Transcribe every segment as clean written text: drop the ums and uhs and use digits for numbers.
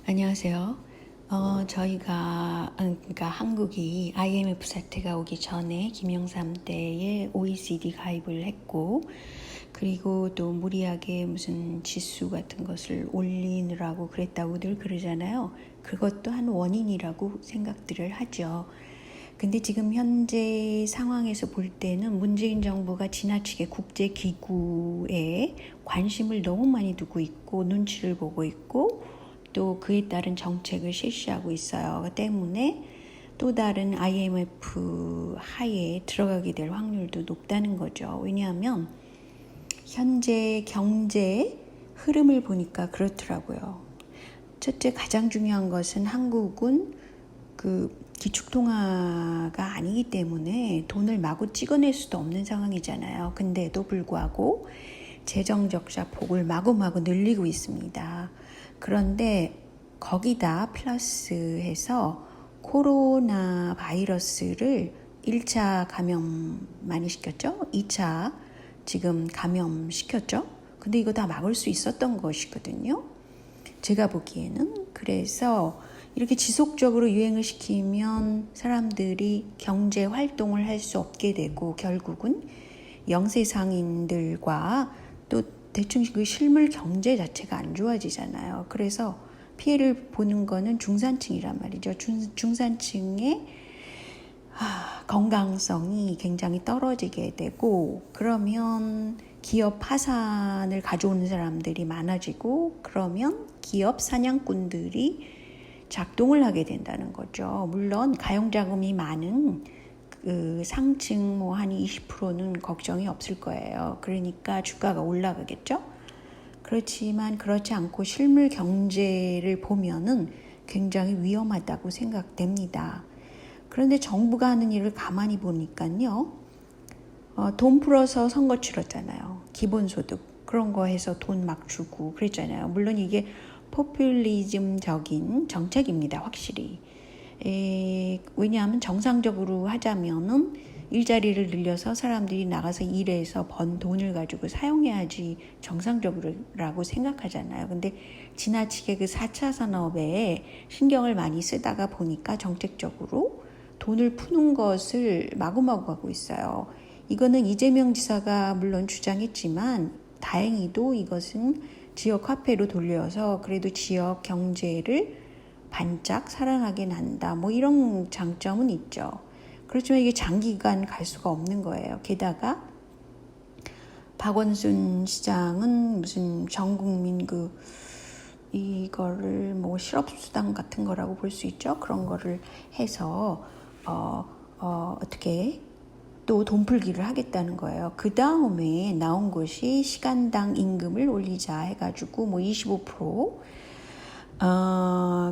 안녕하세요. 그러니까 한국이 IMF 사태가 오기 전에 김영삼 때에 OECD 가입을 했고, 그리고 또 무리하게 무슨 지수 같은 것을 올리느라고 그랬다고들 그러잖아요. 그것도 한 원인이라고 생각들을 하죠. 근데 지금 현재 상황에서 볼 때는 문재인 정부가 지나치게 국제기구에 관심을 너무 많이 두고 있고, 눈치를 보고 있고, 또 그에 따른 정책을 실시하고 있어요. 그 때문에 또 다른 IMF 하에 들어가게 될 확률도 높다는 거죠. 왜냐하면 현재 경제 흐름을 보니까 그렇더라고요. 첫째, 가장 중요한 것은 한국은 기축통화가 아니기 때문에 돈을 마구 찍어낼 수도 없는 상황이잖아요. 근데도 불구하고 재정적자 폭을 마구마구 늘리고 있습니다. 그런데 거기다 플러스해서 코로나 바이러스를 1차 감염 많이 시켰죠? 2차 지금 감염시켰죠? 근데 이거 다 막을 수 있었던 것이거든요. 제가 보기에는. 그래서 이렇게 지속적으로 유행을 시키면 사람들이 경제 활동을 할 수 없게 되고 결국은 영세상인들과 또 대충 그 실물 경제 자체가 안 좋아지잖아요. 그래서 피해를 보는 거는 중산층이란 말이죠. 중산층의 건강성이 굉장히 떨어지게 되고, 그러면 기업 파산을 가져오는 사람들이 많아지고, 그러면 기업 사냥꾼들이 작동을 하게 된다는 거죠. 물론 가용자금이 많은 그 상층 한 20%는 걱정이 없을 거예요. 그러니까 주가가 올라가겠죠. 그렇지만 그렇지 않고 실물 경제를 보면은 굉장히 위험하다고 생각됩니다. 그런데 정부가 하는 일을 가만히 보니까요, 돈 풀어서 선거 치렀잖아요. 기본소득 그런 거 해서 돈 막 주고 그랬잖아요. 물론 이게 포퓰리즘적인 정책입니다. 확실히. 왜냐하면 정상적으로 하자면은 일자리를 늘려서 사람들이 나가서 일해서 번 돈을 가지고 사용해야지 정상적으로라고 생각하잖아요. 근데 지나치게 그 4차 산업에 신경을 많이 쓰다가 보니까 정책적으로 돈을 푸는 것을 마구마구 하고 있어요. 이거는 이재명 지사가 물론 주장했지만 다행히도 이것은 지역 화폐로 돌려서 그래도 지역 경제를 반짝 살아나게 한다. 뭐 이런 장점은 있죠. 그렇지만 이게 장기간 갈 수가 없는 거예요. 게다가 박원순 시장은 무슨 전국민 이거를 뭐 실업수당 같은 거라고 볼 수 있죠. 그런 거를 해서 어떻게 또 돈풀기를 하겠다는 거예요. 그 다음에 나온 것이 시간당 임금을 올리자 해가지고 뭐 25%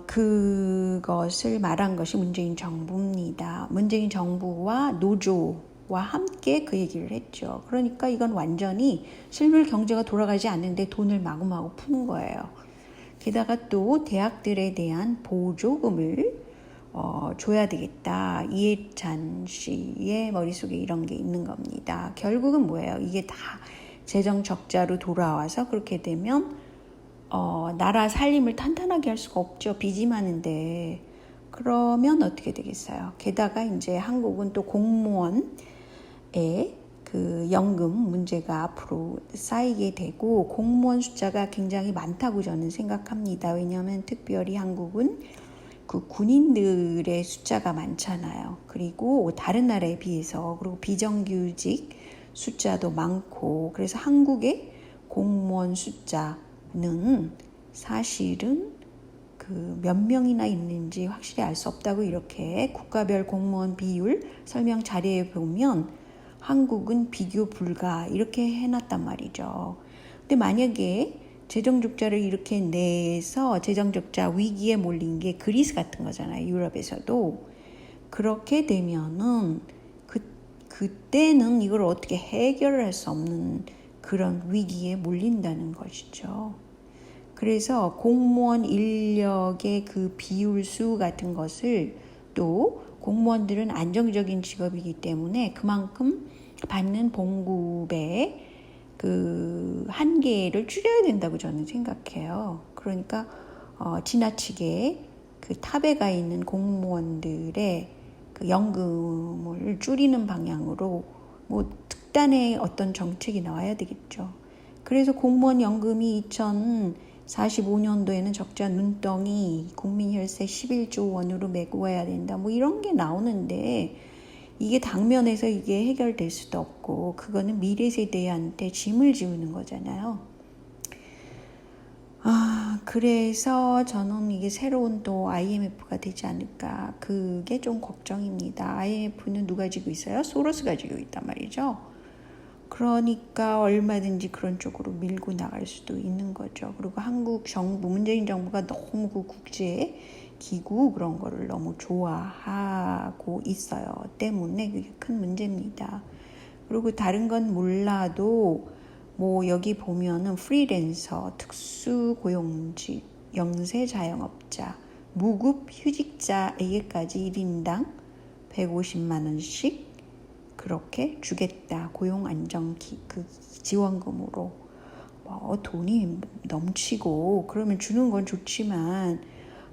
그것을 말한 것이 문재인 정부입니다. 문재인 정부와 노조와 함께 그 얘기를 했죠. 그러니까 이건 완전히 실물 경제가 돌아가지 않는데 돈을 마구마구 푸는 거예요. 게다가 또 대학들에 대한 보조금을 줘야 되겠다. 이해찬 씨의 머릿속에 이런 게 있는 겁니다. 결국은 뭐예요? 이게 다 재정 적자로 돌아와서 그렇게 되면 나라 살림을 탄탄하게 할 수가 없죠. 빚이 많은데. 그러면 어떻게 되겠어요? 게다가 이제 한국은 또 공무원의 그 연금 문제가 앞으로 쌓이게 되고 공무원 숫자가 굉장히 많다고 저는 생각합니다. 왜냐하면 특별히 한국은 그 군인들의 숫자가 많잖아요. 그리고 다른 나라에 비해서 그리고 비정규직 숫자도 많고 그래서 한국의 공무원 숫자는 사실은 그 몇 명이나 있는지 확실히 알 수 없다고 이렇게 국가별 공무원 비율 설명 자료에 보면 한국은 비교 불가 이렇게 해놨단 말이죠. 근데 만약에 재정적자를 이렇게 내서 재정적자 위기에 몰린 게 그리스 같은 거잖아요. 유럽에서도. 그렇게 되면은 그때는 이걸 어떻게 해결을 할 수 없는 그런 위기에 몰린다는 것이죠. 그래서 공무원 인력의 그 비율수 같은 것을 또 공무원들은 안정적인 직업이기 때문에 그만큼 받는 봉급의 그 한계를 줄여야 된다고 저는 생각해요. 그러니까 지나치게 그 탑에 가 있는 공무원들의 그 연금을 줄이는 방향으로 뭐 특단의 어떤 정책이 나와야 되겠죠. 그래서 공무원 연금이 2045년도에는 적자 눈덩이 국민 혈세 11조 원으로 메꿔야 된다. 뭐 이런 게 나오는데 이게 당면에서 이게 해결될 수도 없고 그거는 미래 세대한테 짐을 지우는 거잖아요. 그래서 저는 이게 새로운 또 IMF가 되지 않을까. 그게 좀 걱정입니다. IMF는 누가 지고 있어요? 소로스가 지고 있단 말이죠. 그러니까 얼마든지 그런 쪽으로 밀고 나갈 수도 있는 거죠. 그리고 한국 정부, 문재인 정부가 너무 그 국제 기구 그런 거를 너무 좋아하고 있어요. 때문에 그게 큰 문제입니다. 그리고 다른 건 몰라도 뭐 여기 보면은 프리랜서, 특수고용직, 영세자영업자, 무급 휴직자에게까지 1인당 150만 원씩 그렇게 주겠다. 고용안정 그 지원금으로. 뭐 돈이 넘치고 그러면 주는 건 좋지만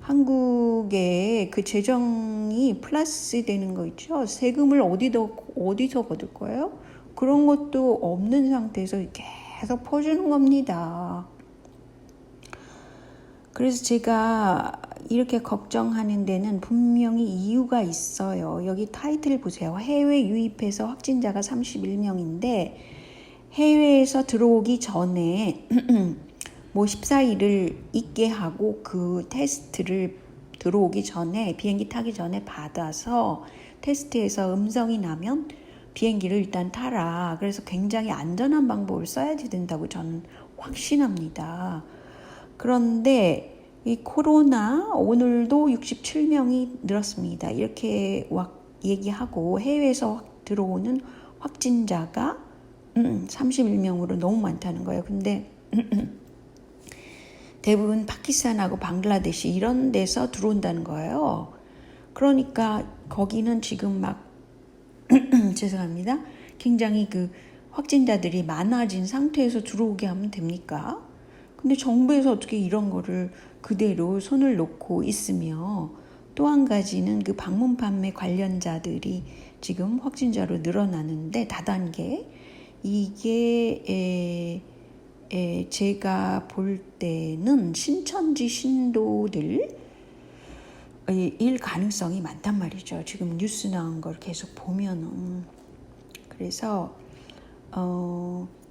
한국의 그 재정이 플러스 되는 거 있죠. 세금을 어디서 거둘 거예요? 그런 것도 없는 상태에서 계속 퍼주는 겁니다. 그래서 제가 이렇게 걱정하는 데는 분명히 이유가 있어요. 여기 타이틀 보세요. 해외 유입해서 확진자가 31명인데 해외에서 들어오기 전에 뭐 14일을 있게 하고 그 테스트를 들어오기 전에 비행기 타기 전에 받아서 테스트에서 음성이 나면 비행기를 일단 타라. 그래서 굉장히 안전한 방법을 써야지 된다고 저는 확신합니다. 그런데 이 코로나 오늘도 67명이 늘었습니다. 이렇게 얘기하고 해외에서 들어오는 확진자가 31명으로 너무 많다는 거예요. 근데 대부분 파키스탄하고 방글라데시 이런 데서 들어온다는 거예요. 그러니까 거기는 지금 막 죄송합니다. 굉장히 그 확진자들이 많아진 상태에서 들어오게 하면 됩니까? 근데 정부에서 어떻게 이런 거를 그대로 손을 놓고 있으며 또 한 가지는 그 방문 판매 관련자들이 지금 확진자로 늘어나는데 다단계 이게 제가 볼 때는 신천지 신도들 일 가능성이 많단 말이죠. 지금 뉴스 나온 걸 계속 보면은. 그래서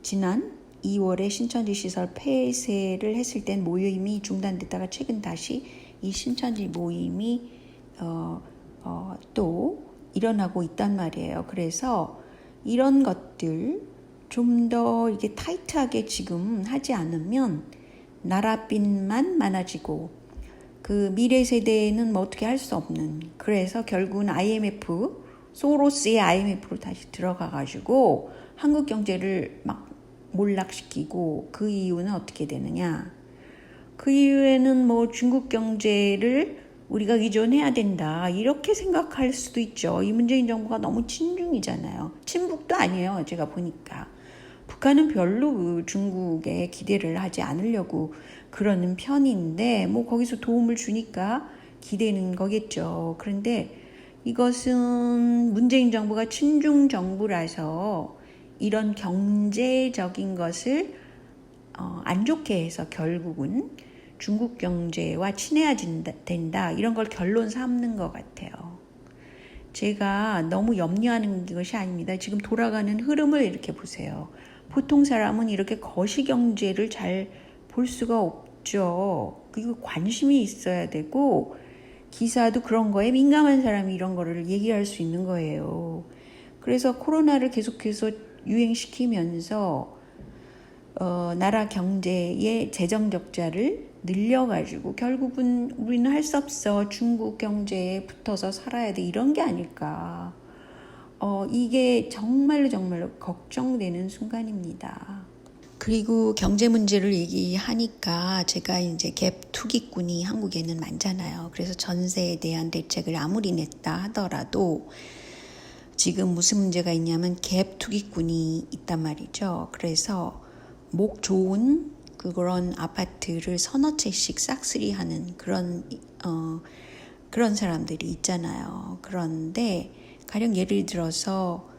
지난 2월에 신천지 시설 폐쇄를 했을 땐 모임이 중단됐다가 최근 다시 이 신천지 모임이 또 일어나고 있단 말이에요. 그래서 이런 것들 좀 더 이게 타이트하게 지금 하지 않으면 나라빚만 많아지고 그 미래 세대는 뭐 어떻게 할 수 없는. 그래서 결국은 IMF, 소로스의 IMF로 다시 들어가가지고 한국 경제를 막 몰락시키고 그 이유는 어떻게 되느냐. 그 이유에는 뭐 중국 경제를 우리가 의존해야 된다. 이렇게 생각할 수도 있죠. 이 문재인 정부가 너무 친중이잖아요. 친북도 아니에요. 제가 보니까. 북한은 별로 그 중국에 기대를 하지 않으려고 그러는 편인데 뭐 거기서 도움을 주니까 기대는 거겠죠. 그런데 이것은 문재인 정부가 친중 정부라서 이런 경제적인 것을 안 좋게 해서 결국은 중국 경제와 친해야 된다. 이런 걸 결론 삼는 것 같아요. 제가 너무 염려하는 것이 아닙니다. 지금 돌아가는 흐름을 이렇게 보세요. 보통 사람은 이렇게 거시경제를 잘 볼 수가 없죠. 그리고 관심이 있어야 되고 기사도 그런 거에 민감한 사람이 이런 거를 얘기할 수 있는 거예요. 그래서 코로나를 계속해서 유행시키면서 나라 경제의 재정 적자를 늘려가지고 결국은 우리는 할 수 없어. 중국 경제에 붙어서 살아야 돼. 이런 게 아닐까. 이게 정말로 걱정되는 순간입니다. 그리고 경제 문제를 얘기하니까 제가 이제 갭 투기꾼이 한국에는 많잖아요. 그래서 전세에 대한 대책을 아무리 냈다 하더라도 지금 무슨 문제가 있냐면 갭 투기꾼이 있단 말이죠. 그래서 목 좋은 그런 아파트를 서너 채씩 싹쓸이하는 그런 사람들이 있잖아요. 그런데 가령 예를 들어서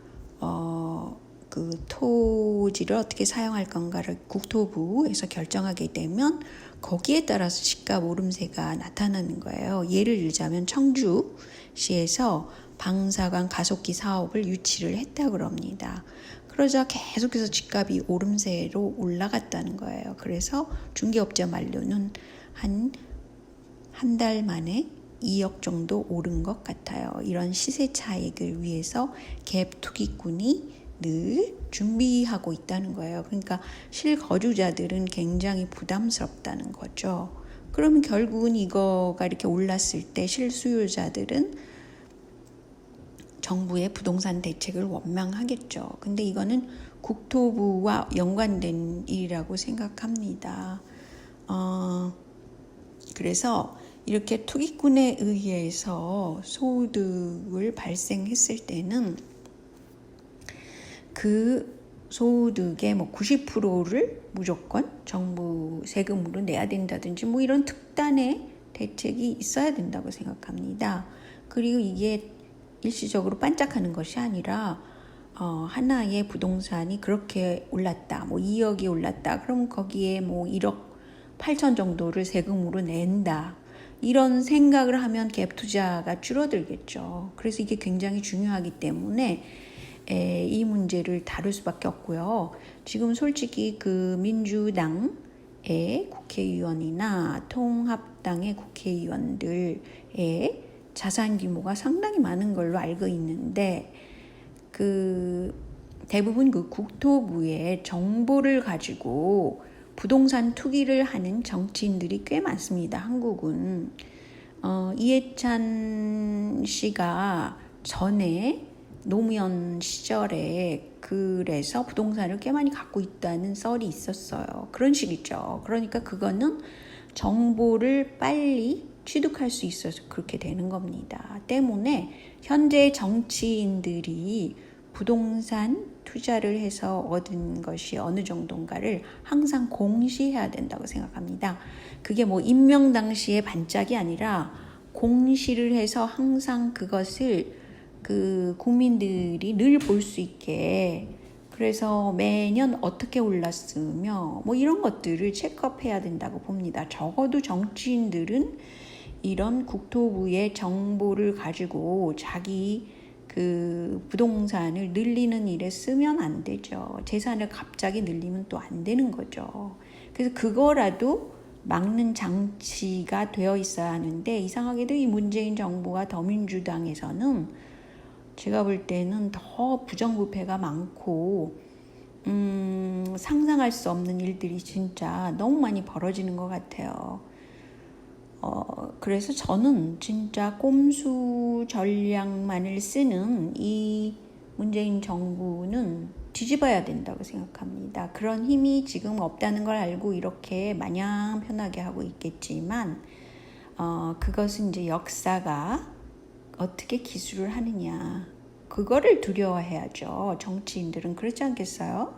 그 토지를 어떻게 사용할 건가를 국토부에서 결정하게 되면 거기에 따라서 집값 오름세가 나타나는 거예요. 예를 들자면 청주시에서 방사관 가속기 사업을 유치를 했다고 합니다. 그러자 계속해서 집값이 오름세로 올라갔다는 거예요. 그래서 중개업자 말로는 한 달 만에 2억 정도 오른 것 같아요. 이런 시세 차익을 위해서 갭 투기꾼이 늘 준비하고 있다는 거예요. 그러니까 실거주자들은 굉장히 부담스럽다는 거죠. 그러면 결국은 이거가 이렇게 올랐을 때 실수요자들은 정부의 부동산 대책을 원망하겠죠. 근데 이거는 국토부와 연관된 일이라고 생각합니다. 그래서 이렇게 투기꾼에 의해서 소득을 발생했을 때는 그 소득의 90%를 무조건 정부 세금으로 내야 된다든지 이런 특단의 대책이 있어야 된다고 생각합니다. 그리고 이게 일시적으로 반짝하는 것이 아니라 하나의 부동산이 그렇게 올랐다, 2억이 올랐다, 그럼 거기에 1억 8천 정도를 세금으로 낸다. 이런 생각을 하면 갭 투자가 줄어들겠죠. 그래서 이게 굉장히 중요하기 때문에 이 문제를 다룰 수밖에 없고요. 지금 솔직히 그 민주당의 국회의원이나 통합당의 국회의원들의 자산 규모가 상당히 많은 걸로 알고 있는데 대부분 그 국토부의 정보를 가지고 부동산 투기를 하는 정치인들이 꽤 많습니다. 한국은 이해찬 씨가 전에 노무현 시절에 그래서 부동산을 꽤 많이 갖고 있다는 썰이 있었어요. 그런 식이죠. 그러니까 그거는 정보를 빨리 취득할 수 있어서 그렇게 되는 겁니다. 때문에 현재 정치인들이 부동산 투자를 해서 얻은 것이 어느 정도인가를 항상 공시해야 된다고 생각합니다. 그게 임명 당시의 반짝이 아니라 공시를 해서 항상 그것을 국민들이 늘 볼 수 있게, 그래서 매년 어떻게 올랐으며 이런 것들을 체크업해야 된다고 봅니다. 적어도 정치인들은 이런 국토부의 정보를 가지고 자기 부동산을 늘리는 일에 쓰면 안 되죠. 재산을 갑자기 늘리면 또 안 되는 거죠. 그래서 그거라도 막는 장치가 되어 있어야 하는데, 이상하게도 이 문재인 정부와 더민주당에서는 제가 볼 때는 더 부정부패가 많고 상상할 수 없는 일들이 진짜 너무 많이 벌어지는 것 같아요. 그래서 저는 진짜 꼼수 전략만을 쓰는 이 문재인 정부는 뒤집어야 된다고 생각합니다. 그런 힘이 지금 없다는 걸 알고 이렇게 마냥 편하게 하고 있겠지만 그것은 이제 역사가 어떻게 기술을 하느냐, 그거를 두려워해야죠. 정치인들은 그렇지 않겠어요?